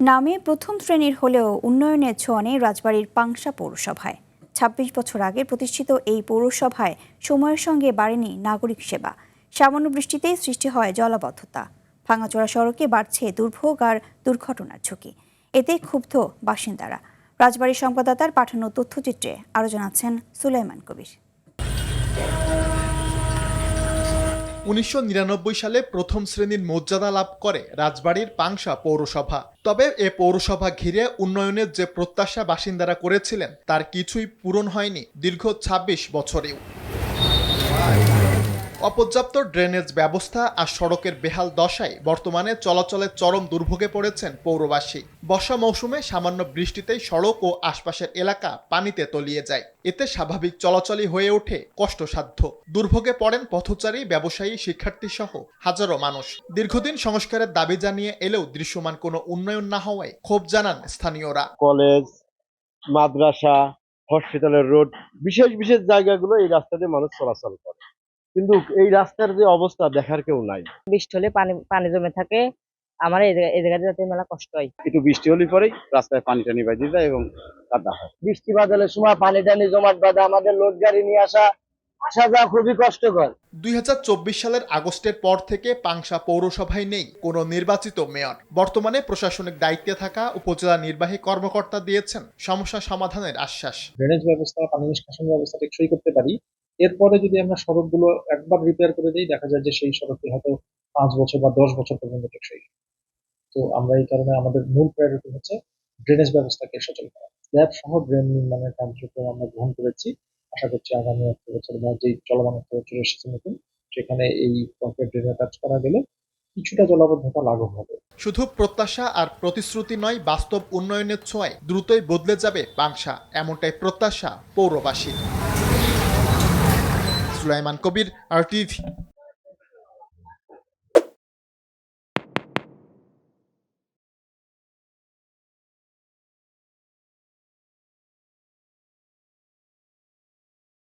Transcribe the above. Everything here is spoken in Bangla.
নামে প্রথম শ্রেণীর হলেও উন্নয়নের ছোঁয়া নেই রাজবাড়ীর পাংশা পৌরসভায়। ২৬ বছর আগে প্রতিষ্ঠিত এই পৌরসভায় সময়ের সঙ্গে বাড়েনি নাগরিক সেবা। সামান্য বৃষ্টিতেই সৃষ্টি হয় জলাবদ্ধতা, ভাঙাচোরা সড়কে বাড়ছে দুর্ভোগ আর দুর্ঘটনার ঝুঁকি। এতে ক্ষুব্ধ বাসিন্দারা। রাজবাড়ীর সংবাদদাতার পাঠানো তথ্যচিত্রে আরও জানাচ্ছেন সুলাইমান কবির। ১৯৯৯ সালে প্রথম শ্রেণীর মর্যাদা লাভ করে রাজবাড়ীর পাংশা পৌরসভা। তবে এ পৌরসভা ঘিরে উন্নয়নের যে প্রত্যাশা বাসিন্দারা করেছিলেন তার কিছুই পূরণ হয়নি দীর্ঘ ২৬ বছরেও। অপর্যাপ্ত ড্রেনেজ ব্যবস্থা আর সড়কের বেহাল দশায় বর্তমানে চলাচলে চরম দুর্ভোগে পড়েছেন পৌরবাসী। বর্ষা মৌসুমে সামান্য বৃষ্টিতেই সড়ক ও আশপাশের এলাকা পানিতে তলিয়ে যায়। এতে স্বাভাবিক চলাচলই হয়ে ওঠে কষ্টসাধ্য। দুর্ভোগে পড়েন পথচারী, ব্যবসায়ী, শিক্ষার্থী সহ হাজারো মানুষ। দীর্ঘদিন সংস্কারের দাবি জানিয়ে এলেও দৃশ্যমান কোনো উন্নয়ন না হওয়ায় ক্ষোভ জানান স্থানীয়রা। কলেজ, মাদ্রাসা, হসপিটালের রোড, বিশেষ বিশেষ জায়গাগুলো এই রাস্তা দিয়ে মানুষ চলাচল করে, কিন্তু এই রাস্তার যে অবস্থা দেখার কেউ নাই। বৃষ্টি হলে পানি জমে থাকে। আমার এই জায়গায় যেতে মেলা কষ্ট হয়। একটু বৃষ্টি হলে পরেই রাস্তায় পানি টানি বাজিয়ে যায় এবং কাদা হয়। বৃষ্টি বাদলের সময় পানি টানি জমাট বাঁধা, আমাদের লোড গাড়ি নিয়ে আসা যাওয়া খুবই কষ্টকর। ২০২৪ সালের আগস্টের পর থেকে পাংশা পৌরসভায় নেই কোনো নির্বাচিত মেয়র। বর্তমানে প্রশাসনিক দায়িত্বে থাকা উপজেলা নির্বাহী কর্মকর্তা দিয়েছেন সমস্যা সমাধানের আশ্বাস। ড্রেনেজ ব্যবস্থা, পানি নিষ্কাশন ব্যবস্থা টেকসই করতে পারি, এরপরে যদি আমরা সড়কগুলো একবার রিপেয়ার করে দিই, দেখা যায় যে সেই সড়কটি হয়তো ৫ বছর বা ১০ বছর পর্যন্ত টেকসই। তো আমরা এই কারণে আমাদের মূল প্রায়োরিটি হচ্ছে ড্রেনেজ ব্যবস্থাকে সচল করা। স্ল্যাব সহ ড্রেন নির্মাণের কার্যক্রম আমরা গ্রহণ করেছি। আশা করছি আগামী অর্থ বছর বা যেই চলমান অর্থ বছর এসেছে নতুন, সেখানে এই কংক্রিট ড্রেনের কাজ করা গেলে কিছুটা জলাবদ্ধতা লাঘব হবে। শুধু প্রত্যাশা আর প্রতিশ্রুতি নয়, বাস্তব উন্নয়নের ছোঁয়ায় দ্রুতই বদলে যাবে পাংশা, এমনটাই প্রত্যাশা পৌরবাসীর। সুলাইমান কবির, RTV।